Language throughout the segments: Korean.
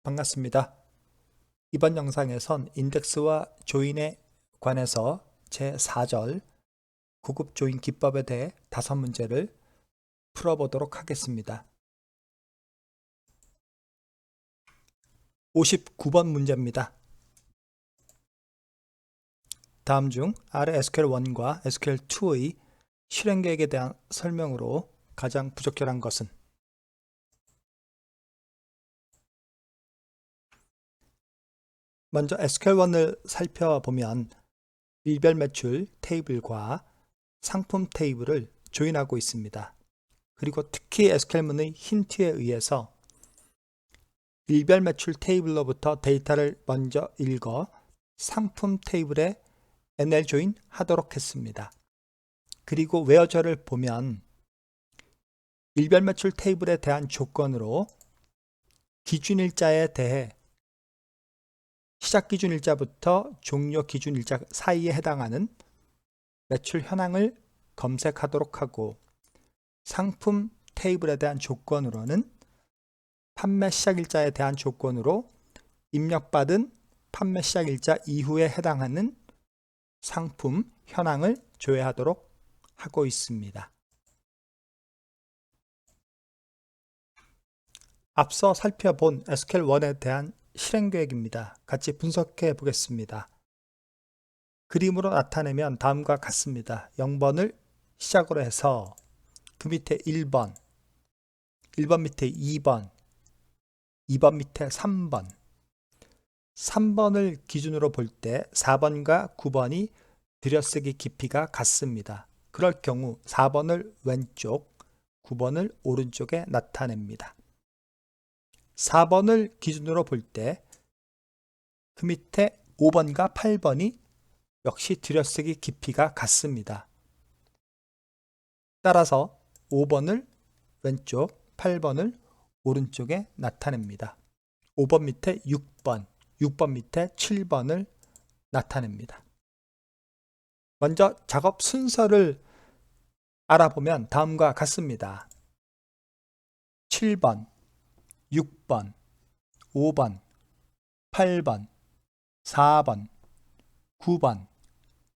반갑습니다. 이번 영상에선 인덱스와 조인에 관해서 제4절 고급 조인 기법에 대해 5문제를 풀어보도록 하겠습니다. 59번 문제입니다. 다음 중 R SQL1과 SQL2의 실행 계획에 대한 설명으로 가장 부적절한 것은? 먼저 SQL1을 살펴보면 일별 매출 테이블과 상품 테이블을 조인하고 있습니다. 그리고 특히 SQL문의 힌트에 의해서 일별 매출 테이블로부터 데이터를 먼저 읽어 상품 테이블에 NL 조인 하도록 했습니다. 그리고 웨어저를 보면 일별 매출 테이블에 대한 조건으로 기준일자에 대해 시작 기준일자부터 종료 기준일자 사이에 해당하는 매출 현황을 검색하도록 하고, 상품 테이블에 대한 조건으로는 판매 시작일자에 대한 조건으로 입력받은 판매 시작일자 이후에 해당하는 상품 현황을 조회하도록 하고 있습니다. 앞서 살펴본 SQL1에 대한 실행 계획입니다. 같이 분석해 보겠습니다. 그림으로 나타내면 다음과 같습니다. 0번을 시작으로 해서 그 밑에 1번, 1번 밑에 2번, 2번 밑에 3번, 3번을 기준으로 볼 때 4번과 9번이 들여쓰기 깊이가 같습니다. 그럴 경우 4번을 왼쪽, 9번을 오른쪽에 나타냅니다. 4번을 기준으로 볼 때 그 밑에 5번과 8번이 역시 들여쓰기 깊이가 같습니다. 따라서 5번을 왼쪽, 8번을 오른쪽에 나타냅니다. 5번 밑에 6번, 6번 밑에 7번을 나타냅니다. 먼저 작업 순서를 알아보면 다음과 같습니다. 7번, 6번, 5번, 8번, 4번, 9번,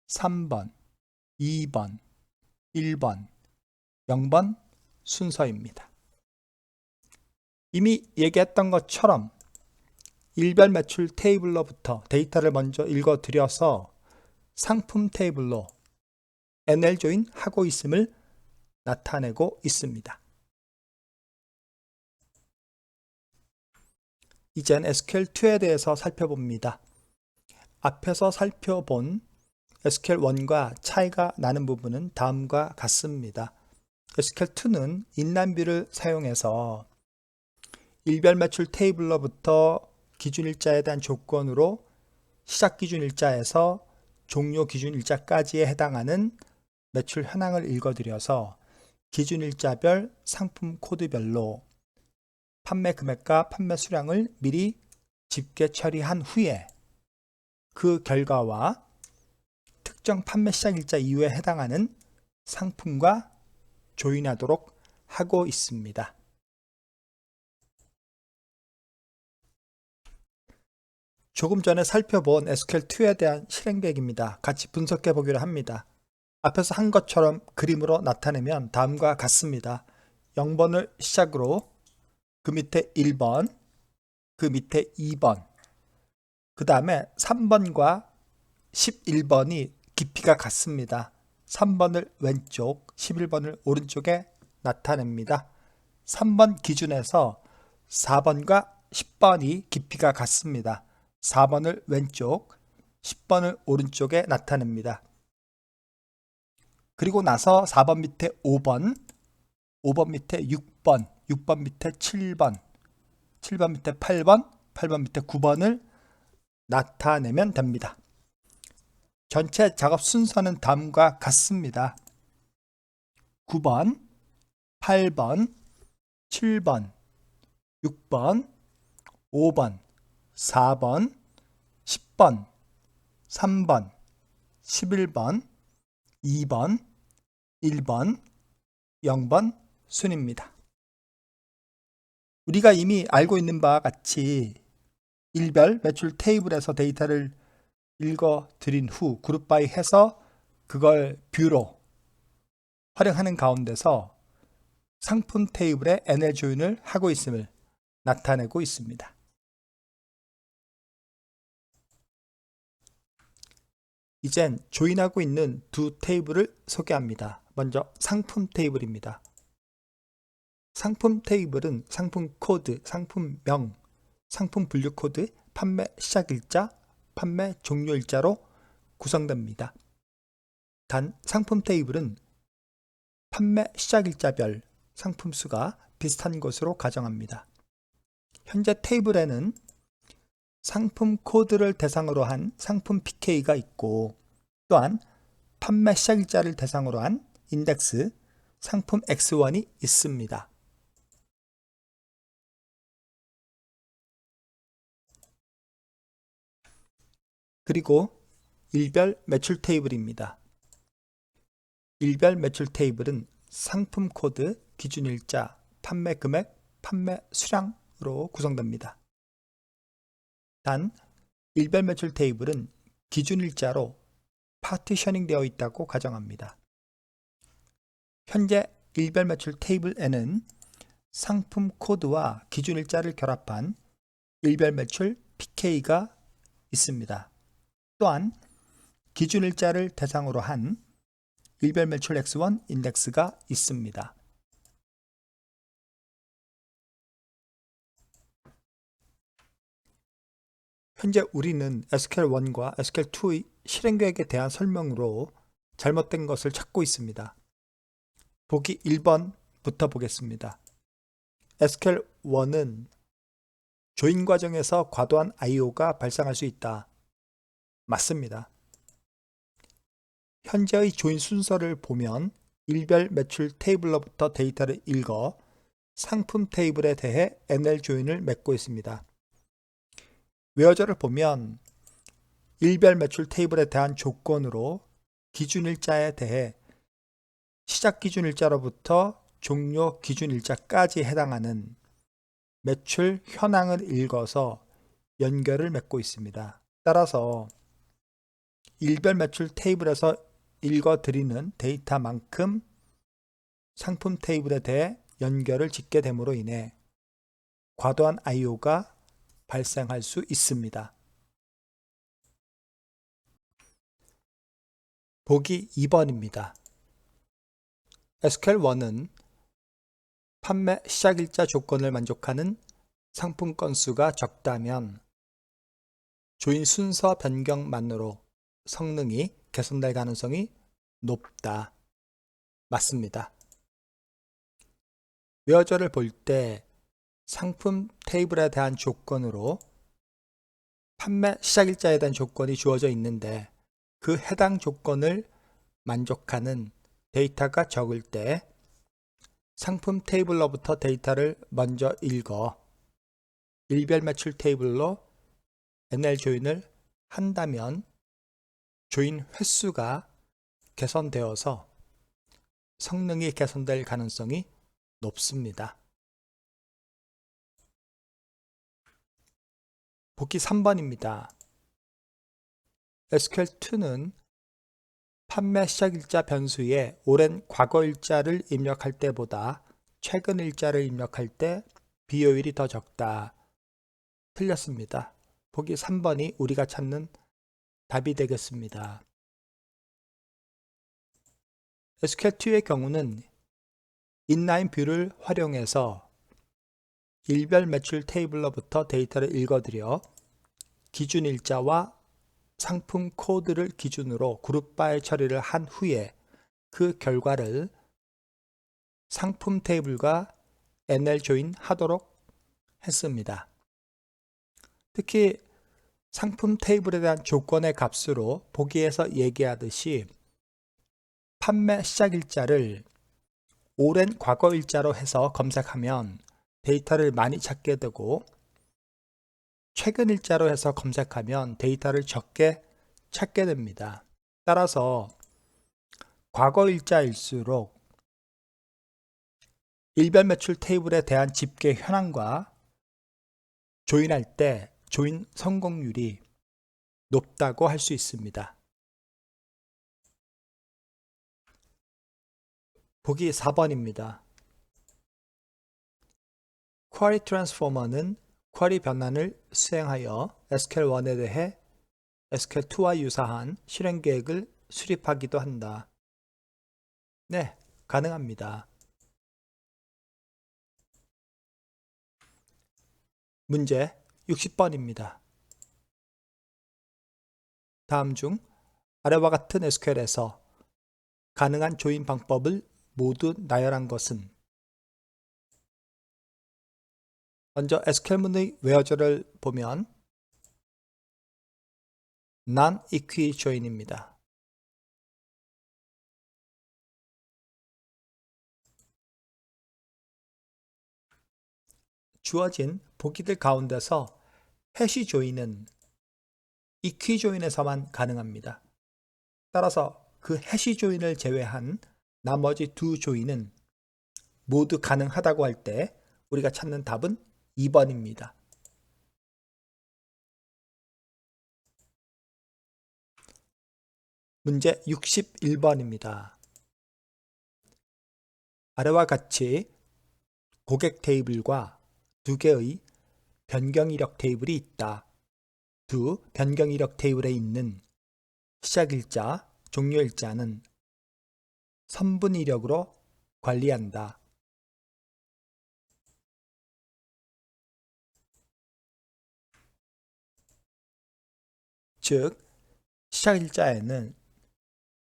3번, 2번, 1번, 0번 순서입니다. 이미 얘기했던 것처럼 일별 매출 테이블로부터 데이터를 먼저 읽어드려서 상품 테이블로 NL 조인 하고 있음을 나타내고 있습니다. 이젠 SQL2에 대해서 살펴봅니다. 앞에서 살펴본 SQL1과 차이가 나는 부분은 다음과 같습니다. SQL2는 인란뷰를 사용해서 일별 매출 테이블로부터 기준일자에 대한 조건으로 시작 기준일자에서 종료 기준일자까지에 해당하는 매출 현황을 읽어드려서 기준일자별 상품 코드별로 판매 금액과 판매 수량을 미리 집계 처리한 후에 그 결과와 특정 판매 시작일자 이후에 해당하는 상품과 조인하도록 하고 있습니다. 조금 전에 살펴본 SQL2에 대한 실행 계획입니다. 같이 분석해 보기로 합니다. 앞에서 한 것처럼 그림으로 나타내면 다음과 같습니다. 0번을 시작으로 그 밑에 1번, 그 밑에 2번, 그 다음에 3번과 11번이 깊이가 같습니다. 3번을 왼쪽, 11번을 오른쪽에 나타냅니다. 3번 기준에서 4번과 10번이 깊이가 같습니다. 4번을 왼쪽, 10번을 오른쪽에 나타냅니다. 그리고 나서 4번 밑에 5번, 5번 밑에 6번, 6번 밑에 7번, 7번 밑에 8번, 8번 밑에 9번을 나타내면 됩니다. 전체 작업 순서는 다음과 같습니다. 9번, 8번, 7번, 6번, 5번, 4번, 10번, 3번, 11번, 2번, 1번, 0번 순입니다. 우리가 이미 알고 있는 바와 같이 일별 매출 테이블에서 데이터를 읽어 드린 후 그룹 바이 해서 그걸 뷰로 활용하는 가운데서 상품 테이블에 NL 조인을 하고 있음을 나타내고 있습니다. 이젠 조인하고 있는 두 테이블을 소개합니다. 먼저 상품 테이블입니다. 상품 테이블은 상품 코드, 상품명, 상품 분류 코드, 판매 시작일자, 판매 종료일자로 구성됩니다. 단 상품 테이블은 판매 시작일자별 상품 수가 비슷한 것으로 가정합니다. 현재 테이블에는 상품 코드를 대상으로 한 상품 PK가 있고 또한 판매 시작일자를 대상으로 한 인덱스 상품 X1이 있습니다. 그리고 일별 매출 테이블입니다. 일별 매출 테이블은 상품 코드, 기준일자, 판매 금액, 판매 수량으로 구성됩니다. 단 일별 매출 테이블은 기준일자로 파티셔닝 되어 있다고 가정합니다. 현재 일별 매출 테이블에는 상품 코드와 기준일자를 결합한 일별 매출 PK가 있습니다. 또한 기준일자를 대상으로 한 일별 매출 X1 인덱스가 있습니다. 현재 우리는 SQL1과 SQL2의 실행 계획에 대한 설명으로 잘못된 것을 찾고 있습니다. 보기 1번부터 보겠습니다. SQL1은 조인 과정에서 과도한 IO가 발생할 수 있다. 맞습니다. 현재의 조인 순서를 보면 일별 매출 테이블로부터 데이터를 읽어 상품 테이블에 대해 NL 조인을 맺고 있습니다. 웨어저를 보면 일별 매출 테이블에 대한 조건으로 기준일자에 대해 시작 기준일자로부터 종료 기준일자까지 해당하는 매출 현황을 읽어서 연결을 맺고 있습니다. 따라서 일별 매출 테이블에서 읽어드리는 데이터만큼 상품 테이블에 대해 연결을 짓게 됨으로 인해 과도한 IO가 발생할 수 있습니다. 보기 2번입니다. SQL1은 판매 시작일자 조건을 만족하는 상품 건수가 적다면 조인 순서 변경만으로 성능이 개선될 가능성이 높다. 맞습니다. 웨어저를 볼 때 상품 테이블에 대한 조건으로 판매 시작일자에 대한 조건이 주어져 있는데 그 해당 조건을 만족하는 데이터가 적을 때 상품 테이블로부터 데이터를 먼저 읽어 일별 매출 테이블로 NL 조인을 한다면 조인 횟수가 개선되어서 성능이 개선될 가능성이 높습니다. 보기 3번입니다. SQL2는 판매 시작일자 변수에 오랜 과거일자를 입력할 때보다 최근일자를 입력할 때 비효율이 더 적다. 틀렸습니다. 보기 3번이 우리가 찾는 답이 되겠습니다. SQL2의 경우는 인라인 뷰를 활용해서 일별 매출 테이블로부터 데이터를 읽어드려 기준일자와 상품 코드를 기준으로 그룹 바이 처리를 한 후에 그 결과를 상품 테이블과 NL 조인 하도록 했습니다. 특히 상품 테이블에 대한 조건의 값으로 보기에서 얘기하듯이 판매 시작일자를 오랜 과거일자로 해서 검색하면 데이터를 많이 찾게 되고 최근일자로 해서 검색하면 데이터를 적게 찾게 됩니다. 따라서 과거일자일수록 일별 매출 테이블에 대한 집계 현황과 조인할 때 조인 성공률이 높다고 할 수 있습니다. 보기 4번입니다. 쿼리 트랜스포머는 쿼리 변환을 수행하여 SQL1에 대해 SQL2와 유사한 실행 계획을 수립하기도 한다. 네, 가능합니다. 문제 60번입니다. 다음 중 아래와 같은 SQL에서 가능한 조인 방법을 모두 나열한 것은? 먼저 SQL문의 외어절을 보면 non-equi join입니다. 주어진 보기들 가운데서 해시 조인은 equi 조인에서만 가능합니다. 따라서 그 해시 조인을 제외한 나머지 두 조인은 모두 가능하다고 할 때 우리가 찾는 답은 2번입니다. 문제 61번입니다. 아래와 같이 고객 테이블과 두 개의 변경 이력 테이블이 있다. 두 변경 이력 테이블에 있는 시작 일자, 종료 일자는 선분 이력으로 관리한다. 즉, 시작 일자에는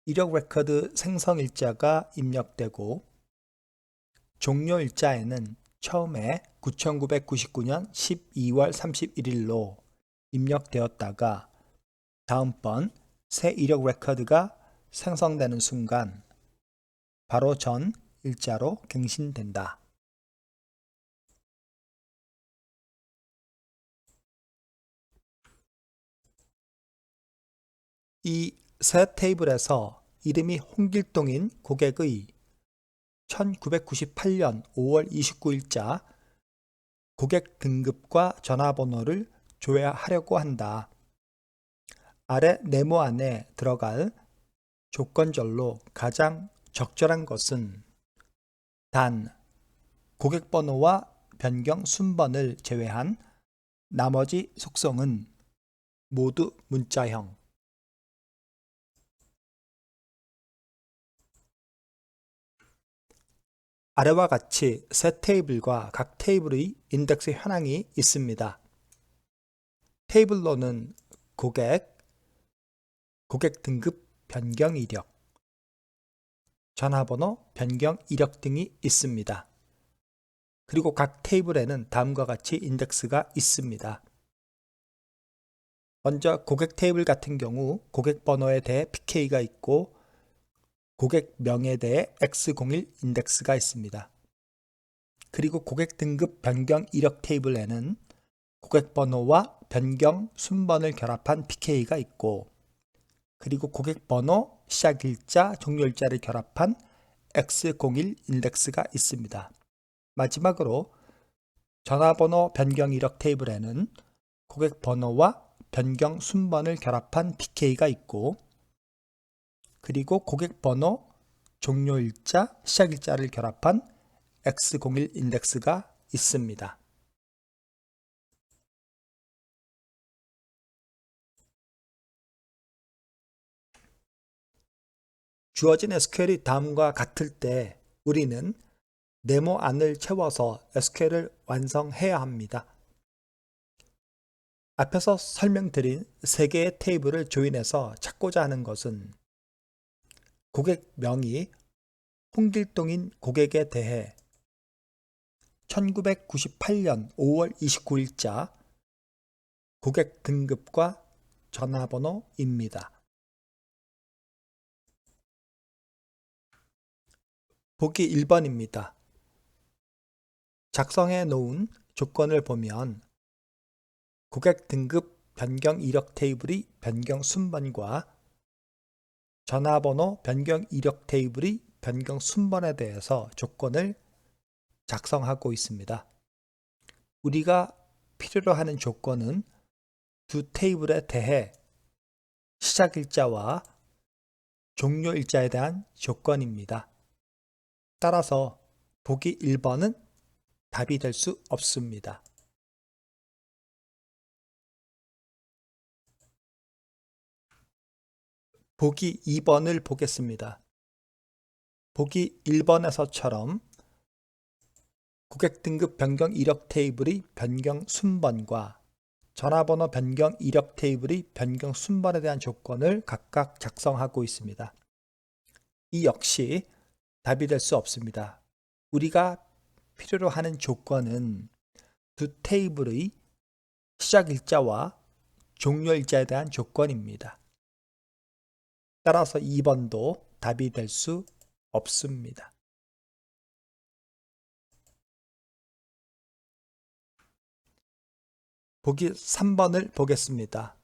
이력 레코드 생성 일자가 입력되고 종료 일자에는 처음에 9999년 12월 31일로 입력되었다가 다음번 새 이력 레코드가 생성되는 순간 바로 전 일자로 갱신된다. 이 새 테이블에서 이름이 홍길동인 고객의 1998년 5월 29일자 고객 등급과 전화번호를 조회하려고 한다. 아래 네모 안에 들어갈 조건절로 가장 적절한 것은 단 고객 번호와 변경 순번을 제외한 나머지 속성은 모두 문자형. 아래와 같이 새 테이블과 각 테이블의 인덱스 현황이 있습니다. 테이블로는 고객 등급 변경 이력, 전화번호 변경 이력 등이 있습니다. 그리고 각 테이블에는 다음과 같이 인덱스가 있습니다. 먼저 고객 테이블 같은 경우 고객 번호에 대해 PK가 있고 고객 명에 대해 X01 인덱스가 있습니다. 그리고 고객 등급 변경 이력 테이블에는 고객 번호와 변경 순번을 결합한 PK가 있고 그리고 고객 번호, 시작 일자, 종료 일자를 결합한 X01 인덱스가 있습니다. 마지막으로 전화번호 변경 이력 테이블에는 고객 번호와 변경 순번을 결합한 PK가 있고 그리고 고객 번호, 종료 일자, 시작 일자를 결합한 X01 인덱스가 있습니다. 주어진 SQL이 다음과 같을 때 우리는 네모 안을 채워서 SQL을 완성해야 합니다. 앞에서 설명드린 3개의 테이블을 조인해서 찾고자 하는 것은 고객 명이 홍길동인 고객에 대해 1998년 5월 29일자 고객 등급과 전화번호입니다. 보기 1번입니다. 작성해 놓은 조건을 보면 고객 등급 변경 이력 테이블의 변경 순번과 전화번호 변경 이력 테이블의 변경 순번에 대해서 조건을 작성하고 있습니다. 우리가 필요로 하는 조건은 두 테이블에 대해 시작일자와 종료일자에 대한 조건입니다. 따라서 보기 1번은 답이 될 수 없습니다. 보기 2번을 보겠습니다. 보기 1번에서처럼 고객 등급 변경 이력 테이블의 변경 순번과 전화번호 변경 이력 테이블의 변경 순번에 대한 조건을 각각 작성하고 있습니다. 이 역시 답이 될 수 없습니다. 우리가 필요로 하는 조건은 두 테이블의 시작일자와 종료일자에 대한 조건입니다. 따라서 2번도 답이 될 수 없습니다. 보기 3번을 보겠습니다.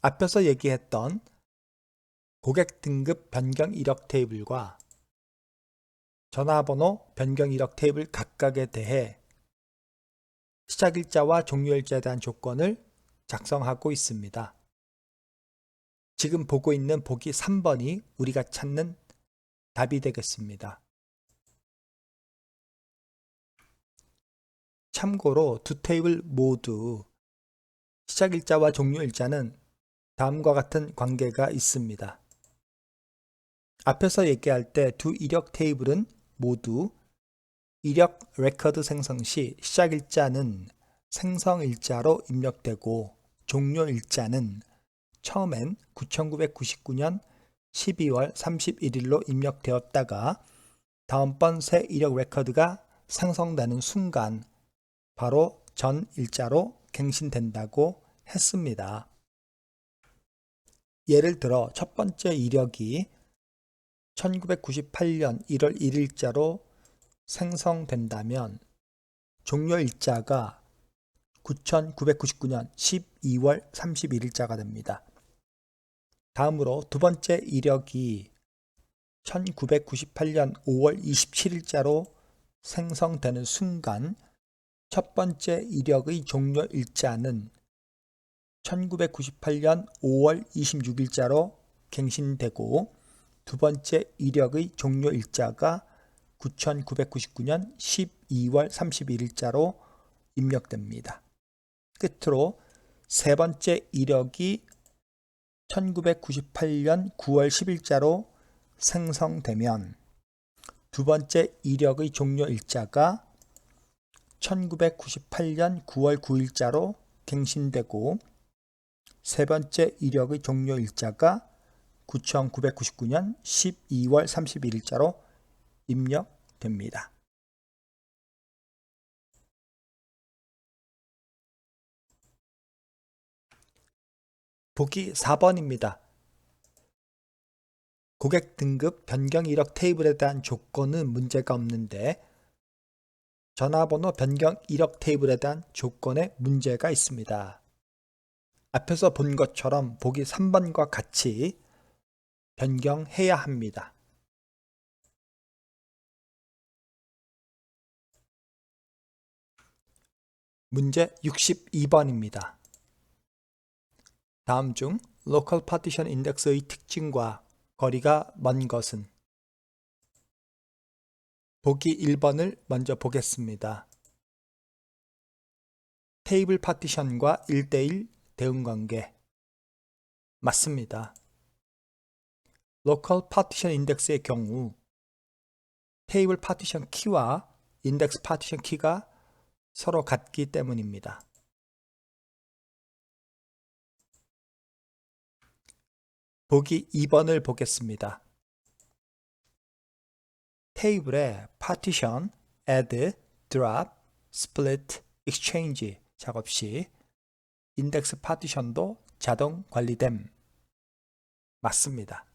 앞에서 얘기했던 고객 등급 변경 이력 테이블과 전화번호 변경 이력 테이블 각각에 대해 시작일자와 종료일자에 대한 조건을 작성하고 있습니다. 지금 보고 있는 보기 3번이 우리가 찾는 답이 되겠습니다. 참고로 두 테이블 모두 시작일자와 종료일자는 다음과 같은 관계가 있습니다. 앞에서 얘기할 때 두 이력 테이블은 모두 이력 레코드 생성 시 시작일자는 생성일자로 입력되고 종료일자는 처음엔 1999년 12월 31일로 입력되었다가 다음번 새 이력 레코드가 생성되는 순간 바로 전 일자로 갱신된다고 했습니다. 예를 들어 첫 번째 이력이 1998년 1월 1일자로 생성된다면 종료일자가 9999년 12월 31일자가 됩니다. 다음으로 두 번째 이력이 1998년 5월 27일자로 생성되는 순간 첫 번째 이력의 종료일자는 1998년 5월 26일자로 갱신되고 두 번째 이력의 종료일자가 9999년 12월 31일자로 입력됩니다. 끝으로 세 번째 이력이 1998년 9월 10일자로 생성되면 두 번째 이력의 종료일자가 1998년 9월 9일자로 갱신되고 세 번째 이력의 종료일자가 9999년 12월 31일자로 입력됩니다. 보기 4번입니다. 고객 등급 변경 이력 테이블에 대한 조건은 문제가 없는데 전화번호 변경 이력 테이블에 대한 조건에 문제가 있습니다. 앞에서 본 것처럼 보기 3번과 같이 변경해야 합니다. 문제 62번입니다. 다음 중 로컬 파티션 인덱스의 특징과 거리가 먼 것은? 보기 1번을 먼저 보겠습니다. 테이블 파티션과 1:1 대응관계 맞습니다. 로컬 파티션 인덱스의 경우 테이블 파티션 키와 인덱스 파티션 키가 서로 같기 때문입니다. 보기 2번을 보겠습니다. 테이블에 파티션, add, drop, split, exchange 작업 시 인덱스 파티션도 자동 관리됨 맞습니다.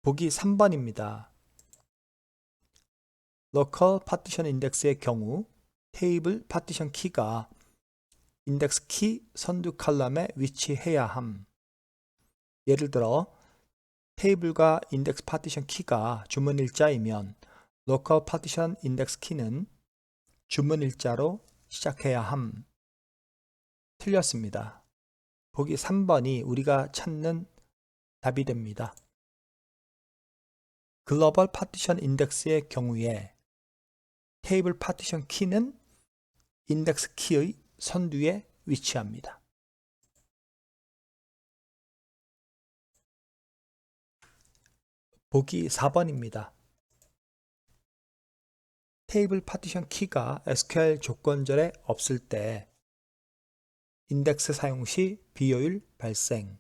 보기 3번입니다. 로컬 파티션 인덱스의 경우 테이블 파티션 키가 인덱스 키 선두 칼럼에 위치해야 함. 예를 들어 테이블과 인덱스 파티션 키가 주문일자이면 로컬 파티션 인덱스 키는 주문 일자로 시작해야 함. 틀렸습니다. 보기 3번이 우리가 찾는 답이 됩니다. 글로벌 파티션 인덱스의 경우에 테이블 파티션 키는 인덱스 키의 선두에 위치합니다. 보기 4번입니다. 테이블 파티션 키가 SQL 조건절에 없을 때 인덱스 사용 시 비효율 발생.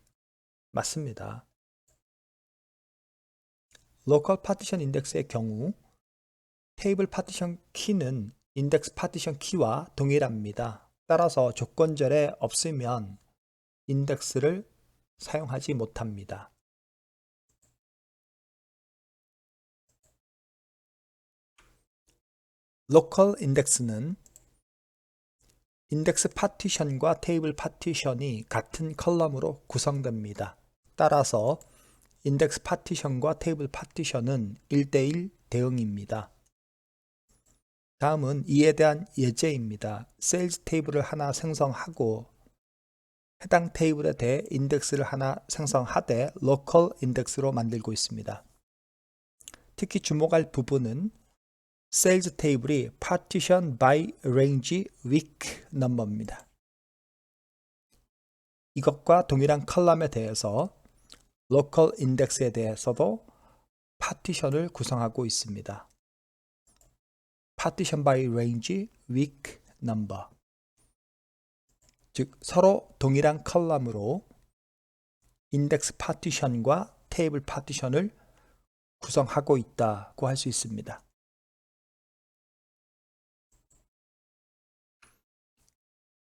맞습니다. 로컬 파티션 인덱스의 경우 테이블 파티션 키는 인덱스 파티션 키와 동일합니다. 따라서 조건절에 없으면 인덱스를 사용하지 못합니다. 로컬 인덱스는 인덱스 파티션과 테이블 파티션이 같은 컬럼으로 구성됩니다. 따라서 인덱스 파티션과 테이블 파티션은 1대1 대응입니다. 다음은 이에 대한 예제입니다. 세일즈 테이블을 하나 생성하고 해당 테이블에 대해 인덱스를 하나 생성하되 로컬 인덱스로 만들고 있습니다. 특히 주목할 부분은 세일즈 테이블이 partition by range week number입니다. 이것과 동일한 컬럼에 대해서 로컬 인덱스에 대해서도 파티션을 구성하고 있습니다. partition by range week number, 즉 서로 동일한 컬럼으로 인덱스 파티션과 테이블 파티션을 구성하고 있다고 할 수 있습니다.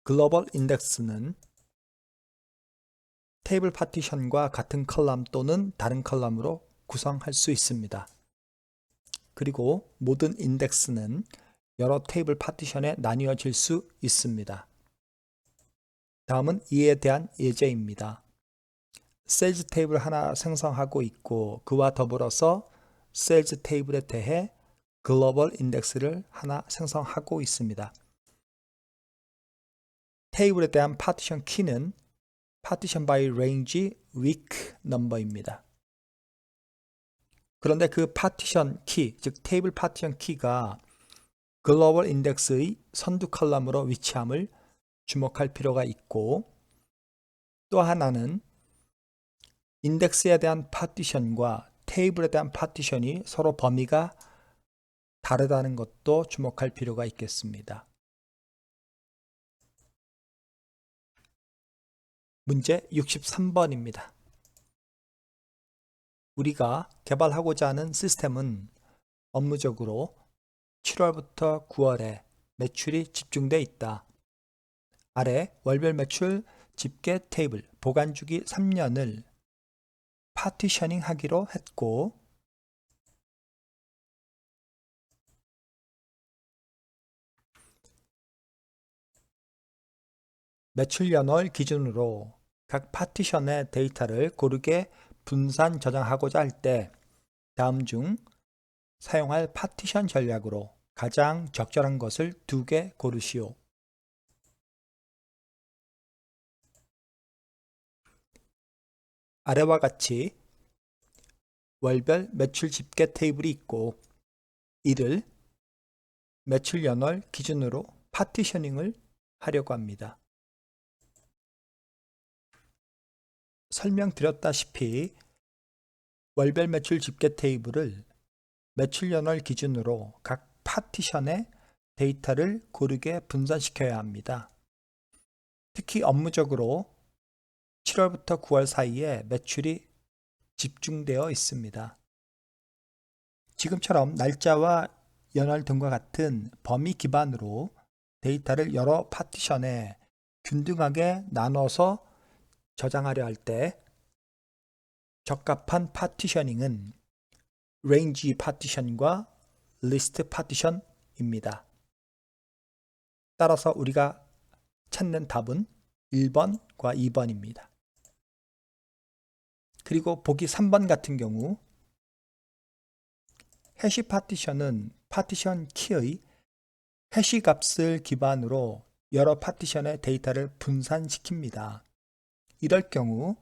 글로벌 인덱스는 테이블 파티션과 같은 컬럼 또는 다른 컬럼으로 구성할 수 있습니다. 그리고 모든 인덱스는 여러 테이블 파티션에 나뉘어질 수 있습니다. 다음은 이에 대한 예제입니다. 세일즈 테이블 하나 생성하고 있고 그와 더불어서 세일즈 테이블에 대해 글로벌 인덱스를 하나 생성하고 있습니다. 테이블에 대한 파티션 키는 partition by range week number입니다. 그런데 그 파티션 키, 즉 테이블 파티션 키가 글로벌 인덱스의 선두 컬럼으로 위치함을 주목할 필요가 있고, 또 하나는 인덱스에 대한 파티션과 테이블에 대한 파티션이 서로 범위가 다르다는 것도 주목할 필요가 있겠습니다. 문제 63번입니다. 우리가 개발하고자 하는 시스템은 업무적으로 7월부터 9월에 매출이 집중돼 있다. 아래 월별 매출 집계 테이블 보관주기 3년을 파티셔닝 하기로 했고, 매출 연월 기준으로 각 파티션의 데이터를 고르게 분산 저장하고자 할 때 다음 중 사용할 파티션 전략으로 가장 적절한 것을 2개 고르시오. 아래와 같이 월별 매출 집계 테이블이 있고 이를 매출 연월 기준으로 파티셔닝을 하려고 합니다. 설명드렸다시피 월별 매출 집계 테이블을 매출 연월 기준으로 각 파티션의 데이터를 고르게 분산시켜야 합니다. 특히 업무적으로 7월부터 9월 사이에 매출이 집중되어 있습니다. 지금처럼 날짜와 연월 등과 같은 범위 기반으로 데이터를 여러 파티션에 균등하게 나눠서 저장하려 할 때 적합한 파티셔닝은 레인지 파티션과 리스트 파티션입니다. 따라서 우리가 찾는 답은 1번과 2번입니다. 그리고 보기 3번 같은 경우 해시 파티션은 파티션 키의 해시 값을 기반으로 여러 파티션의 데이터를 분산시킵니다. 이럴 경우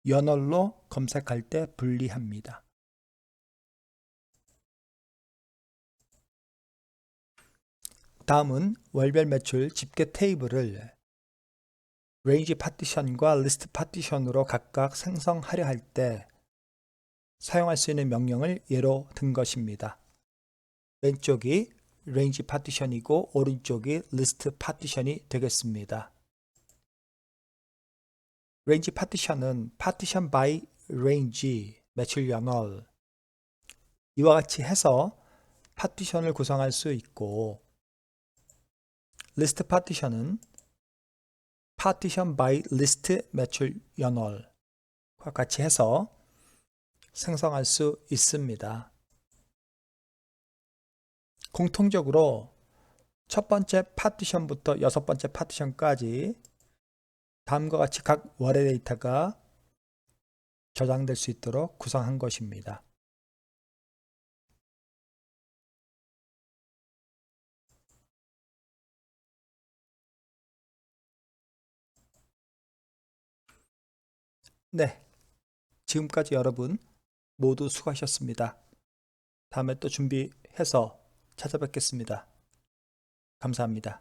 연월로 검색할 때 불리합니다. 다음은 월별 매출 집계 테이블을 레인지 파티션과 리스트 파티션으로 각각 생성하려 할 때 사용할 수 있는 명령을 예로 든 것입니다. 왼쪽이 레인지 파티션이고 오른쪽이 리스트 파티션이 되겠습니다. 레인지 파티션은 파티션 바이 레인지 매출 연월 이와 같이 해서 파티션을 구성할 수 있고, 리스트 파티션은 파티션 바이 리스트 매출 연월과 같이 해서 생성할 수 있습니다. 공통적으로 첫 번째 파티션부터 여섯 번째 파티션까지 다음과 같이 각 월의 데이터가 저장될 수 있도록 구성한 것입니다. 네, 지금까지 여러분 모두 수고하셨습니다. 다음에 또 준비해서 찾아뵙겠습니다. 감사합니다.